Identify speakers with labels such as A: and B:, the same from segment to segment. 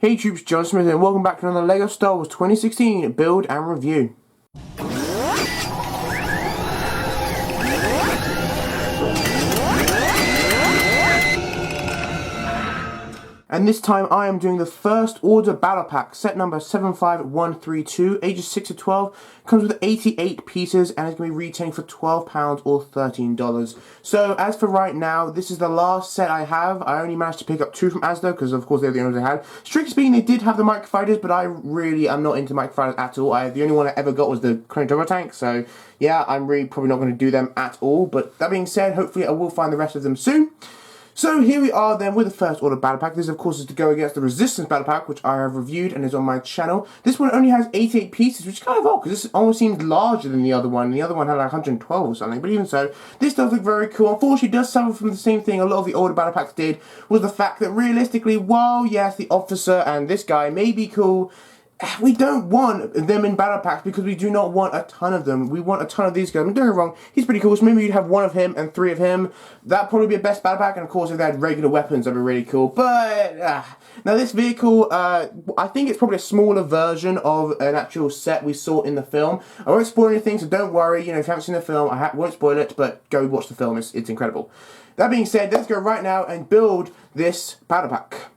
A: Hey troops, GeneralJSmith and welcome back to another LEGO Star Wars 2016 build and review. And this time I am doing the First Order Battle Pack, set number 75132, ages 6 to 12, comes with 88 pieces and is going to be retailing for £12 or $13. So as for right now, this is the last set I have. I only managed to pick up 2 from Asda because of course they're the only ones I had. Strictly speaking, they did have the microfighters, but I really am not into microfighters at all. The only one I ever got was the Crane Turbo Tank, so yeah, I'm really probably not going to do them at all. But that being said, hopefully I will find the rest of them soon. So here we are then with the First Order Battle Pack. This of course is to go against the Resistance Battle Pack, which I have reviewed and is on my channel. This one only has 88 pieces, which is kind of odd because this almost seems larger than the other one. The other one had like 112 or something, but even so, this does look very cool. Unfortunately, it does suffer from the same thing a lot of the older Battle Packs did, was the fact that realistically, while yes, the officer and this guy may be cool, we don't want them in battle packs because we do not want a ton of them. We want a ton of these guys. I'm doing it wrong. He's pretty cool. So maybe you'd have 1 of him and 3 of him. That'd probably be a best battle pack. And of course, if they had regular weapons, that'd be really cool. But now this vehicle, I think it's probably a smaller version of an actual set we saw in the film. I won't spoil anything, so don't worry. You know, if you haven't seen the film, I won't spoil it. But go watch the film. It's incredible. That being said, let's go right now and build this battle pack.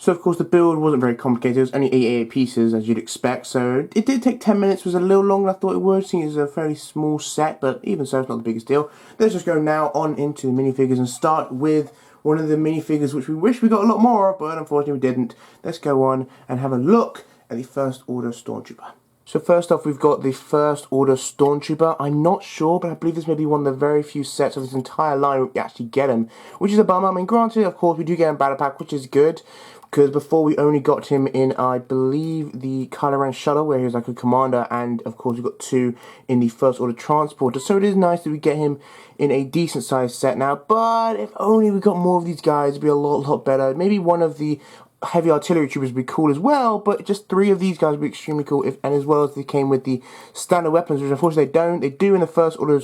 A: So of course the build wasn't very complicated. It was only 88 pieces as you'd expect. So it did take 10 minutes. It was a little longer than I thought it would, seeing it's a fairly small set, but even so it's not the biggest deal. Let's just go now on into the minifigures and start with one of the minifigures which we wish we got a lot more of, but unfortunately we didn't. Let's go on and have a look at the First Order Stormtrooper. So first off, we've got the First Order Stormtrooper. I'm not sure, but I believe this may be one of the very few sets of this entire line where we actually get him, which is a bummer. I mean, granted, of course, we do get him Battle Pack, which is good, because before we only got him in, I believe, the Kylo Ren Shuttle, where he was like a commander, and of course we got 2 in the First Order Transporter. So it is nice that we get him in a decent sized set now, but if only we got more of these guys, it'd be a lot better. Maybe one of the heavy artillery troopers would be cool as well, but just 3 of these guys would be extremely cool, and as well as they came with the standard weapons, which unfortunately they don't. They do in the First Order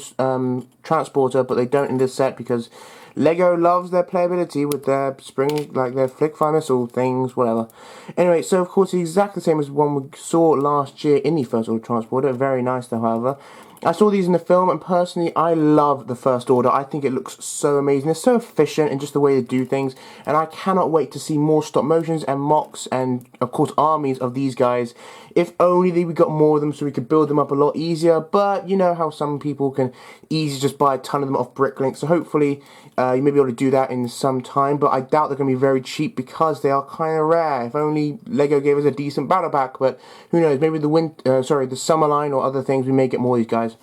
A: Transporter, but they don't in this set because LEGO loves their playability with their spring, like their flick fire missile things, whatever. Anyway, so of course it's exactly the same as the one we saw last year in the First Order Transporter. Very nice though, however. I saw these in the film, and personally, I love the First Order. I think it looks so amazing. It's so efficient in just the way they do things, and I cannot wait to see more stop motions and mocks and, of course, armies of these guys. If only we got more of them so we could build them up a lot easier, but you know how some people can easily just buy a ton of them off Bricklink, so hopefully you may be able to do that in some time, but I doubt they're going to be very cheap because they are kind of rare. If only LEGO gave us a decent battle pack, but who knows, maybe the summer line or other things, we may get more of these guys.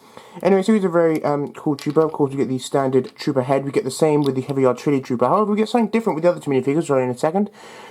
A: Anyway, so he's a very cool trooper. Of course, we get the standard trooper head. We get the same with the heavy artillery trooper. However, we get something different with the other 2 minifigures, right in a second.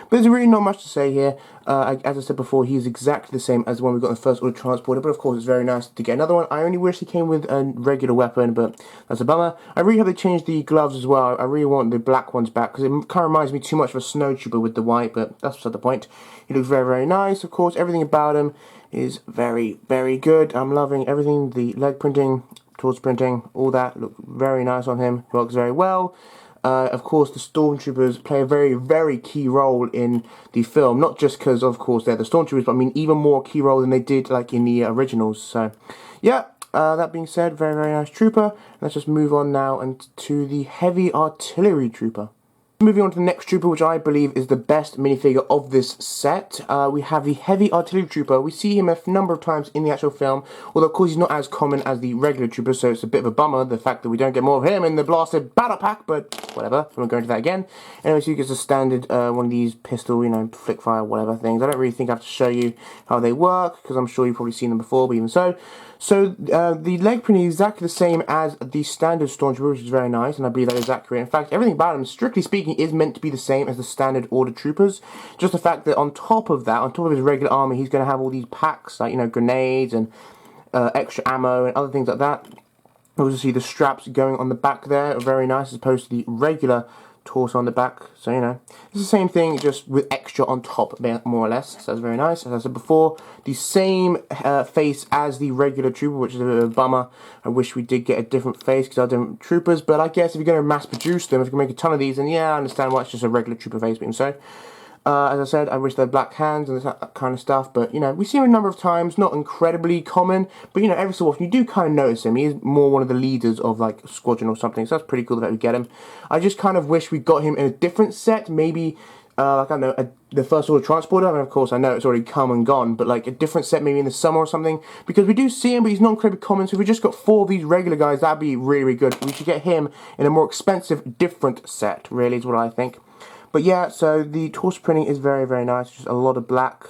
A: But there's really not much to say here. As I said before, he's exactly the same as the one we got in the First Order Transporter. But of course, it's very nice to get another one. I only wish he came with a regular weapon, but that's a bummer. I really hope they changed the gloves as well. I really want the black ones back because it kind of reminds me too much of a snow trooper with the white, but that's beside the point. He looks very nice. Of course, everything about him is very good. I'm loving everything. The leg printing, torso printing, all that look very nice on him. Works very well. Of course, the Stormtroopers play a very key role in the film. Not just because, of course, they're the Stormtroopers, but I mean even more key role than they did like in the originals. So, yeah, That being said, very, very nice trooper. Let's just move on now and to the heavy artillery trooper. Moving on to the next trooper, which I believe is the best minifigure of this set, we have the Heavy Artillery Trooper. We see him a number of times in the actual film, although of course he's not as common as the regular trooper, so it's a bit of a bummer, the fact that we don't get more of him in the blasted battle pack, but whatever, I won't go into that again. Anyway, so he gets a standard, one of these pistol, flick fire, whatever things. I don't really think I have to show you how they work, because I'm sure you've probably seen them before, but even so. So, the leg printing is exactly the same as the standard Stormtrooper, which is very nice, and I believe that is accurate. In fact, everything about him, strictly speaking, is meant to be the same as the standard Order Troopers. Just the fact that on top of that, on top of his regular armor, he's going to have all these packs, like, grenades and extra ammo and other things like that. You also see the straps going on the back there, are very nice, as opposed to the regular torso on the back, so it's the same thing, just with extra on top, more or less, so that's very nice. As I said before, the same face as the regular trooper, which is a bit of a bummer. I wish we did get a different face, because they're different troopers, but I guess if you're going to mass produce them, if you can make a ton of these, then yeah, I understand why it's just a regular trooper face, but even so. As I said, I wish they had black hands and that kind of stuff, but, we see him a number of times, not incredibly common, but, every so often you do kind of notice him. He is more one of the leaders of, like, a squadron or something, so that's pretty cool that we get him. I just kind of wish we got him in a different set, maybe, like, I don't know, the First Order Transporter. I mean, of course, I know it's already come and gone, but, like, a different set maybe in the summer or something, because we do see him, but he's not incredibly common, so if we just got 4 of these regular guys, that'd be really, really good. We should get him in a more expensive, different set, really, is what I think. But yeah, so the torso printing is very, very nice. Just a lot of black,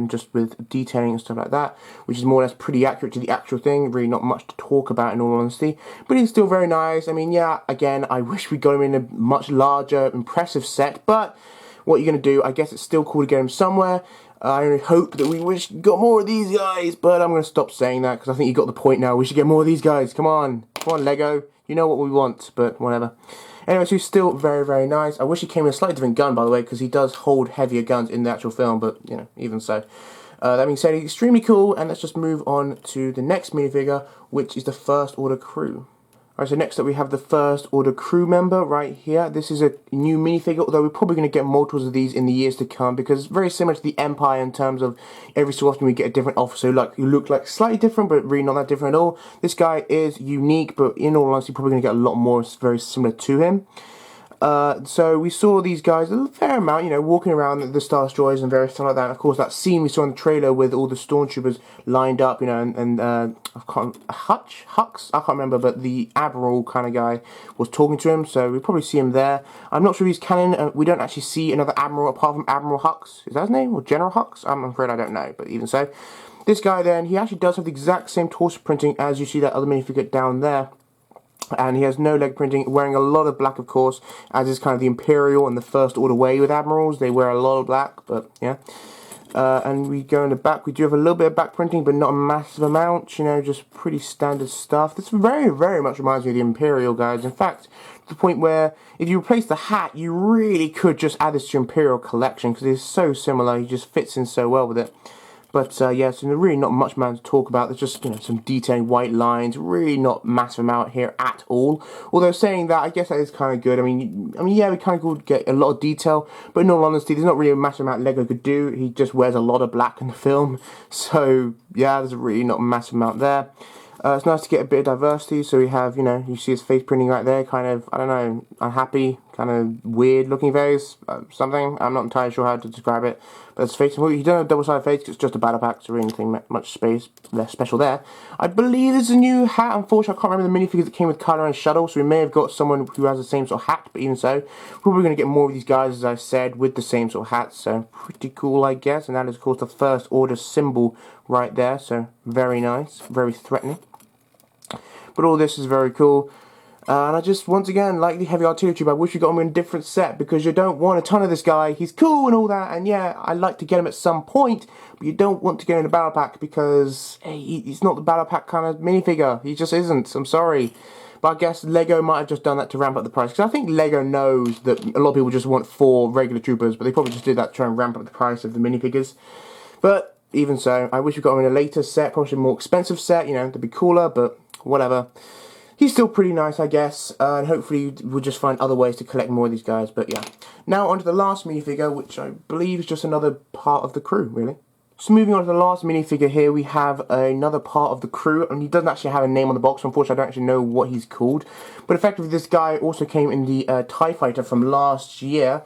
A: just with detailing and stuff like that, which is more or less pretty accurate to the actual thing. Really not much to talk about in all honesty. But it's still very nice. I mean, yeah, again, I wish we got him in a much larger, impressive set. But what you're going to do, I guess it's still cool to get him somewhere. I only hope that we got more of these guys. But I'm going to stop saying that, because I think you got the point now. We should get more of these guys. Come on, Lego. You know what we want, but whatever. Anyway, so he's still very, very nice. I wish he came in a slightly different gun, by the way, because he does hold heavier guns in the actual film, but, even so. That being said, he's extremely cool, and let's just move on to the next minifigure, which is the First Order Crew. Alright, so next up we have the First Order crew member right here. This is a new minifigure, although we're probably going to get multiples of these in the years to come, because it's very similar to the Empire in terms of every so often we get a different officer who look like slightly different, but really not that different at all. This guy is unique, but in all honesty, probably going to get a lot more very similar to him. So we saw these guys a fair amount, walking around the Star Destroyers and various stuff like that. And of course, that scene we saw in the trailer with all the stormtroopers lined up, and Hux? I can't remember, but the Admiral kind of guy was talking to him, so we'll probably see him there. I'm not sure if he's canon. We don't actually see another Admiral apart from Admiral Hux. Is that his name? Or General Hux? I'm afraid I don't know, but even so. This guy then, he actually does have the exact same torso printing as you see that other minifigure down there. And he has no leg printing, wearing a lot of black, of course, as is kind of the Imperial and the First Order way with Admirals. They wear a lot of black, but yeah. And we go in the back. We do have a little bit of back printing, but not a massive amount, just pretty standard stuff. This very, very much reminds me of the Imperial, guys. In fact, to the point where if you replace the hat, you really could just add this to your Imperial collection, because it's so similar. He just fits in so well with it. But yeah, so there's really not much to talk about. There's just some detailing white lines, really not massive amount here at all. Although saying that, I guess that is kind of good. I mean, yeah, we kind of could get a lot of detail, but in all honesty, there's not really a massive amount Lego could do. He just wears a lot of black in the film, so yeah, there's really not a massive amount there. It's nice to get a bit of diversity. So we have, you see his face printing right there, kind of, I don't know, unhappy, kind of weird looking face, something. I'm not entirely sure how to describe it. But his face, well, he doesn't have double-sided face because it's just a battle pack, so really anything much special there. I believe there's a new hat. Unfortunately, I can't remember the minifigures that came with Kylo and Shuttle, so we may have got someone who has the same sort of hat, but even so, we're probably going to get more of these guys, as I said, with the same sort of hats, so pretty cool, I guess. And that is, of course, the First Order symbol right there, so very nice, very threatening. But all this is very cool. And I just, once again, like the Heavy Artillery Trooper, I wish we got him in a different set, because you don't want a ton of this guy. He's cool and all that, and yeah, I'd like to get him at some point, but you don't want to get him in a battle pack, because hey, he's not the battle pack kind of minifigure. He just isn't. I'm sorry. But I guess Lego might have just done that to ramp up the price, because I think Lego knows that a lot of people just want 4 regular troopers, but they probably just did that to try and ramp up the price of the minifigures. But even so, I wish we got him in a later set, probably a more expensive set, to be cooler, but whatever. He's still pretty nice, I guess, and hopefully we'll just find other ways to collect more of these guys, but yeah. Now on to the last minifigure, which I believe is just another part of the crew, really. So moving on to the last minifigure here, we have another part of the crew, and he doesn't actually have a name on the box, so unfortunately I don't actually know what he's called. But effectively this guy also came in the TIE Fighter from last year,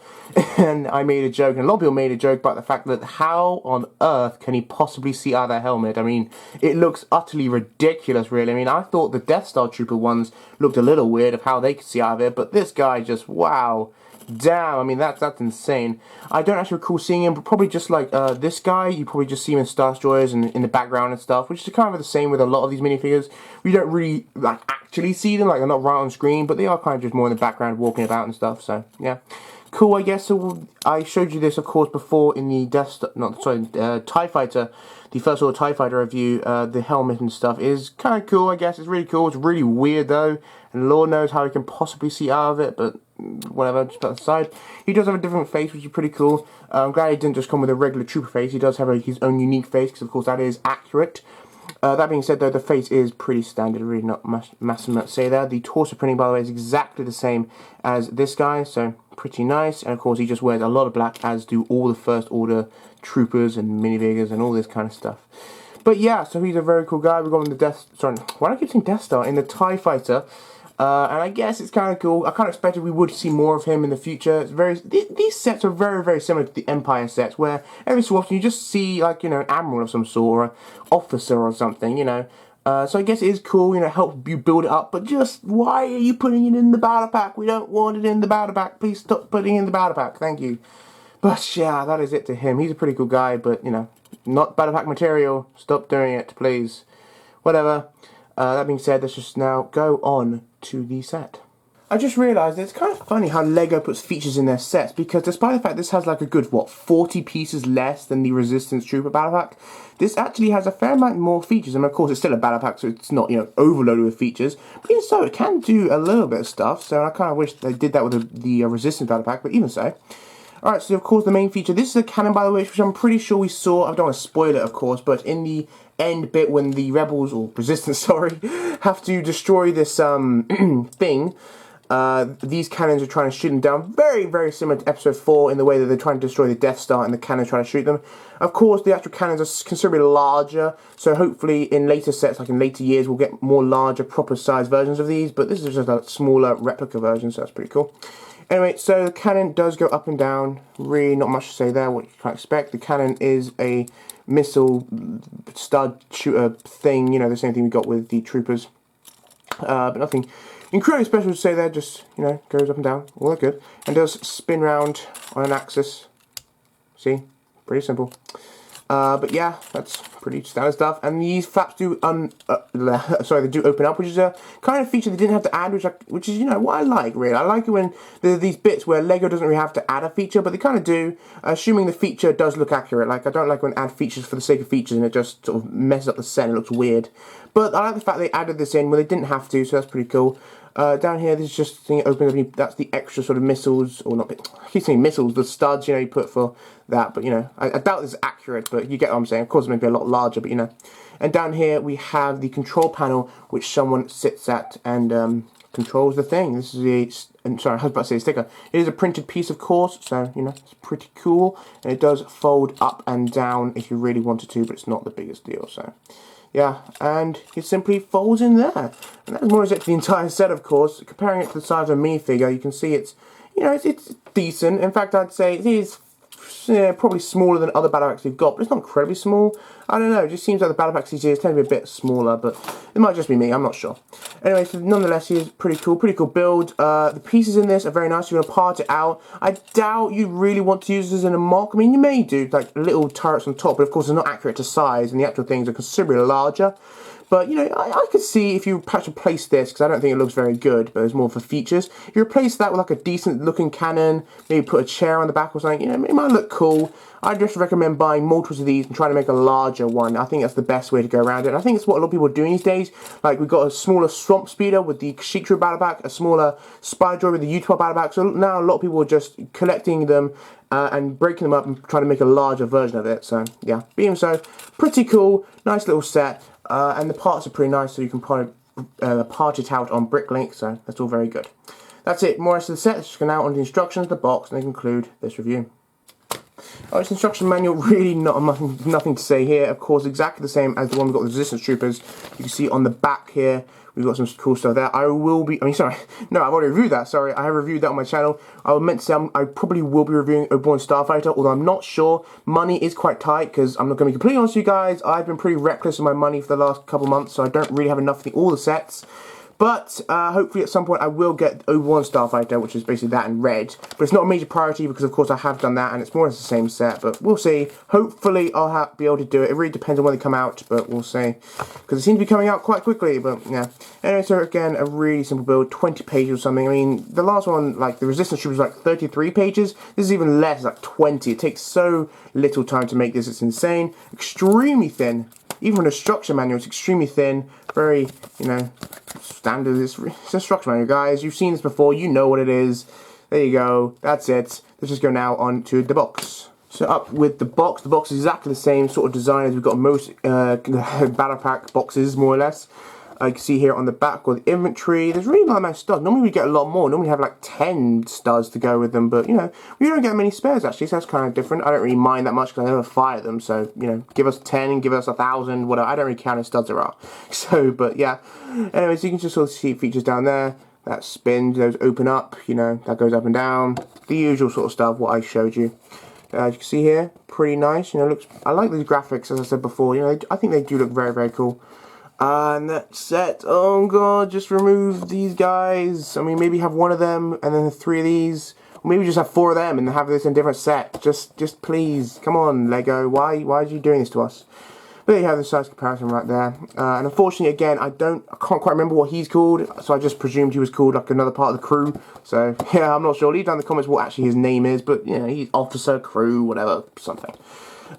A: and I made a joke, and a lot of people made a joke about the fact that how on earth can he possibly see out of that helmet? I mean, it looks utterly ridiculous really. I mean, I thought the Death Star Trooper ones looked a little weird of how they could see out of it, but this guy just, wow. Damn, I mean, that's insane. I don't actually recall seeing him, but probably just like this guy, you probably just see him in Star Destroyers and in the background and stuff, which is kind of the same with a lot of these minifigures. We don't really like actually see them, like they're not right on screen, but they are kind of just more in the background walking about and stuff, so yeah. Cool, I guess. So I showed you this, of course, before in the TIE Fighter, the first order TIE Fighter review. The helmet and stuff is kind of cool, I guess. It's really cool. It's really weird, though, and Lord knows how he can possibly see out of it, but whatever, just put that aside. He does have a different face, which is pretty cool. I'm glad he didn't just come with a regular trooper face. He does have his own unique face, because, of course, that is accurate. That being said, though, the face is pretty standard, really not much to say there. The torso printing, by the way, is exactly the same as this guy, so pretty nice. And of course, he just wears a lot of black, as do all the First Order troopers and minifigures and all this kind of stuff. But yeah, so he's a very cool guy. We've got him in the why do I keep saying Death Star? In the TIE Fighter. And I guess it's kind of cool. I kind of expected we would see more of him in the future. It's these sets are very, very similar to the Empire sets, where every so often you just see, like, you know, an admiral of some sort, or an officer or something, you know. So I guess it is cool, you know, help you build it up, but just, why are you putting it in the battle pack? We don't want it in the battle pack. Please stop putting it in the battle pack. Thank you. But yeah, that is it to him. He's a pretty cool guy, but, you know, not battle pack material. Stop doing it, please. Whatever. That being said, let's just now go on to the set. I just realised it's kind of funny how LEGO puts features in their sets, because despite the fact this has like a good, 40 pieces less than the Resistance Trooper Battle Pack, this actually has a fair amount more features. And of course it's still a Battle Pack, so it's not, you know, overloaded with features, but even so, it can do a little bit of stuff, so I kind of wish they did that with the Resistance Battle Pack, but even so. Alright, so of course the main feature, this is a cannon, by the way, which I'm pretty sure we saw, I don't want to spoil it of course, but in the end bit when the Rebels, or Resistance, sorry, have to destroy this thing, these cannons are trying to shoot them down, very, very similar to Episode 4 in the way that they're trying to destroy the Death Star and the cannons trying to shoot them. Of course, the actual cannons are considerably larger, so hopefully in later sets, like in later years, we'll get more larger, proper size versions of these, but this is just a smaller replica version, so that's pretty cool. Anyway, so the cannon does go up and down. Really not much to say there, what you can expect. The cannon is a missile stud shooter thing, you know, the same thing we got with the troopers. But nothing incredibly special to say there, just, you know, goes up and down, all that good. And does spin round on an axis. See? Pretty simple. But yeah, that's pretty standard stuff. And these flaps do they do open up, which is a kind of feature they didn't have to add, which is, you know, what I like, really. I like it when there are these bits where LEGO doesn't really have to add a feature, but they kind of do, assuming the feature does look accurate. Like, I don't like when add features for the sake of features and it just sort of messes up the set and it looks weird. But I like the fact they added this in when they didn't have to, so that's pretty cool. Down here, this is just the thing that opens up, that's the extra sort of missiles, or not, I keep saying missiles, the studs, you know, you put for that, but, you know, I doubt this is accurate, but you get what I'm saying. Of course, it may be a lot larger, but, you know. And down here, we have the control panel, which someone sits at and controls the thing. This is sorry, I was about to say a sticker. It is a printed piece, of course, so, you know, it's pretty cool. And it does fold up and down if you really wanted to, but it's not the biggest deal, so. Yeah, and it simply folds in there. And that's more or less the entire set, of course. Comparing it to the size of a minifigure, you can see it's, you know, it's decent. In fact, I'd say it is probably smaller than other battle packs we've got, but it's not incredibly small. I don't know, it just seems like the battle packs these years tend to be a bit smaller, but it might just be me, I'm not sure. Anyway, so nonetheless, here's pretty cool build. The pieces in this are very nice. You're going to part it out. I doubt you really want to use this in a mock. I mean, you may do, like, little turrets on top, but of course they're not accurate to size, and the actual things are considerably larger. But, you know, I could see if you perhaps replace this, because I don't think it looks very good, but it's more for features. If you replace that with like a decent looking cannon, maybe put a chair on the back or something, you know, it might look cool. I just recommend buying multiples of these and trying to make a larger one. I think that's the best way to go around it. And I think it's what a lot of people are doing these days. Like, we've got a smaller Swamp Speeder with the Sheik Trooper Battle Pack, a smaller Spider Droid with the Utah Battle Pack. So now a lot of people are just collecting them and breaking them up and trying to make a larger version of it. So, yeah, being so, pretty cool, nice little set. And the parts are pretty nice, so you can part it out on Bricklink, so that's all very good. That's it, more or less of the set. Let's just go now on the instructions, the box, and they conclude this review. Oh, it's instruction manual, really nothing to say here. Of course, exactly the same as the one we got with Resistance Troopers. You can see on the back here, we've got some cool stuff there. I've already reviewed that, sorry. I have reviewed that on my channel. I was meant to say I probably will be reviewing Obi-Wan Starfighter, although I'm not sure. Money is quite tight, because I'm not going to be completely honest with you guys. I've been pretty reckless with my money for the last couple months, so I don't really have enough to all the sets. But hopefully at some point I will get Obi-Wan Starfighter, which is basically that in red. But it's not a major priority because of course I have done that and it's more or less the same set. But we'll see. Hopefully I'll be able to do it. It really depends on when they come out, but we'll see. Because it seems to be coming out quite quickly, but yeah. Anyway, so again, a really simple build, 20 pages or something. I mean, the last one, like the Resistance Troopers, was like 33 pages. This is even less, like 20. It takes so little time to make this, it's insane. Extremely thin. Even from the instruction manual, it's extremely thin. Very, you know, standard. It's a instruction manual, guys. You've seen this before. You know what it is. There you go. That's it. Let's just go now on to the box. So up with the box. The box is exactly the same sort of design as we've got most battle pack boxes, more or less. You can see here on the back with the inventory, there's really not that many studs. Normally we get a lot more. Normally we have like 10 studs to go with them, but you know, we don't get many spares actually, so that's kind of different. I don't really mind that much because I never fire them, so you know, give us 10, give us 1,000, whatever. I don't really count how studs there are. So, but yeah. Anyways, you can just sort of see features down there. That spins, those open up, you know, that goes up and down. The usual sort of stuff, what I showed you. As you can see here, pretty nice. You know, looks. I like the graphics, as I said before. You know, I think they do look very, very cool. And that set, oh god, just remove these guys. I mean, maybe have one of them and then 3 of these. Or maybe just have 4 of them and have this in a different set. Just please, come on, Lego. Why are you doing this to us? But there you have the size comparison right there. And unfortunately, again, I can't quite remember what he's called, so I just presumed he was called like another part of the crew. So yeah, I'm not sure. Leave down in the comments what actually his name is, but you know, he's officer, crew, whatever, something.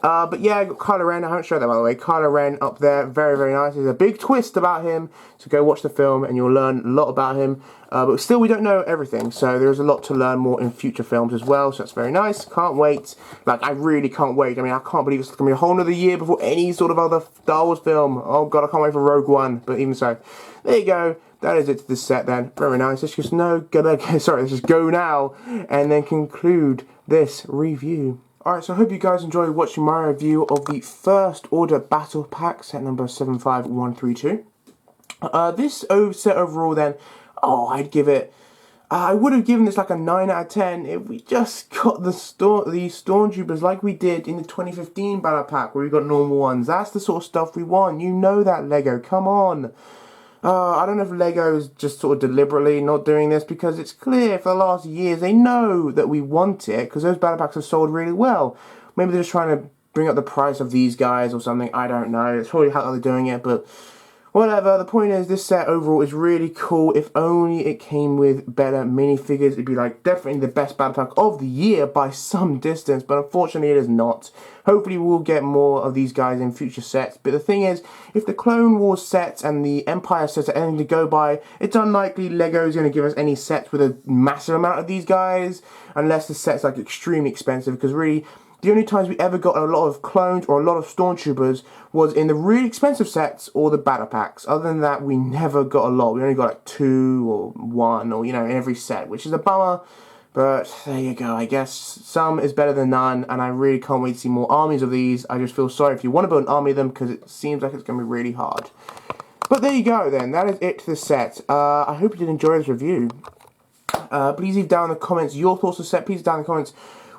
A: But yeah, I got Kylo Ren. I haven't showed that, by the way. Kylo Ren up there, very, very nice. There's a big twist about him, so go watch the film and you'll learn a lot about him. But still, we don't know everything, so there's a lot to learn more in future films as well, so that's very nice. Can't wait. Like, I really can't wait. I mean, I can't believe it's going to be a whole other year before any sort of other Star Wars film. Oh god, I can't wait for Rogue One, but even so. There you go. That is it to this set then. Very nice. Let's just let's just go now and then conclude this review. Alright, so I hope you guys enjoyed watching my review of the First Order Battle Pack, set number 75132. This set overall then, I'd give it, I would have given this like a 9 out of 10 if we just got the Stormtroopers like we did in the 2015 Battle Pack where we got normal ones. That's the sort of stuff we want. You know that, Lego. Come on. I don't know if Lego is just sort of deliberately not doing this because it's clear for the last years they know that we want it because those battle packs have sold really well. Maybe they're just trying to bring up the price of these guys or something. I don't know. It's probably how they're doing it, but whatever. The point is, this set overall is really cool. If only it came with better minifigures, it'd be like definitely the best battle pack of the year by some distance, but unfortunately it is not. Hopefully we'll get more of these guys in future sets, but the thing is, if the Clone Wars sets and the Empire sets are anything to go by, it's unlikely Lego is going to give us any sets with a massive amount of these guys, unless the set's like extremely expensive, because really, the only times we ever got a lot of clones or a lot of Stormtroopers was in the really expensive sets or the battle packs. Other than that, we never got a lot. We only got like 2 or 1 or, you know, in every set, which is a bummer. But there you go. I guess some is better than none, and I really can't wait to see more armies of these. I just feel sorry if you want to build an army of them because it seems like it's going to be really hard. But there you go then. That is it to the set. I hope you did enjoy this review. Please leave down in the comments your thoughts on the set. Please leave down in the comments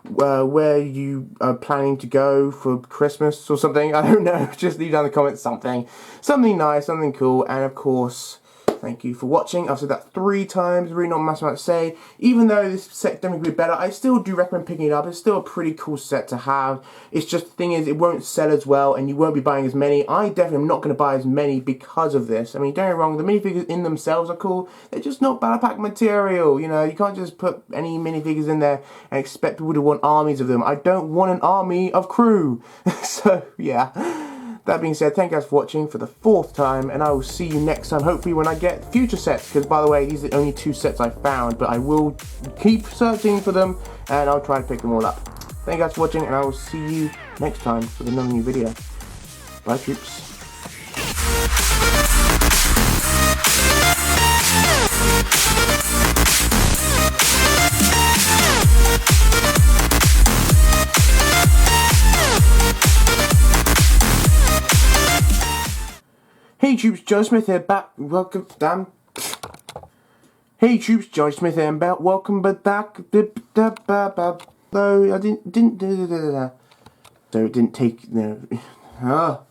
A: where you are planning to go for Christmas or something. I don't know. Just leave down in the comments something nice, something cool, and of course, thank you for watching. I've said that 3 times, really not much to say. Even though this set definitely be better, I still do recommend picking it up. It's still a pretty cool set to have. It's just the thing is, it won't sell as well, and you won't be buying as many. I definitely am not going to buy as many because of this. I mean, don't get me wrong, the minifigures in themselves are cool. They're just not battle pack material. You know, you can't just put any minifigures in there and expect people to want armies of them. I don't want an army of crew. So, yeah. That being said, thank you guys for watching for the 4th time, and I will see you next time, hopefully when I get future sets, because by the way, these are the only 2 sets I found, but I will keep searching for them, and I'll try to pick them all up. Thank you guys for watching, and I will see you next time with another new video. Bye, troops. troops, GeneralJSmith here, back. Welcome, damn. Hey troops, GeneralJSmith here, back. Welcome, back. No, I didn't. So it didn't take. No.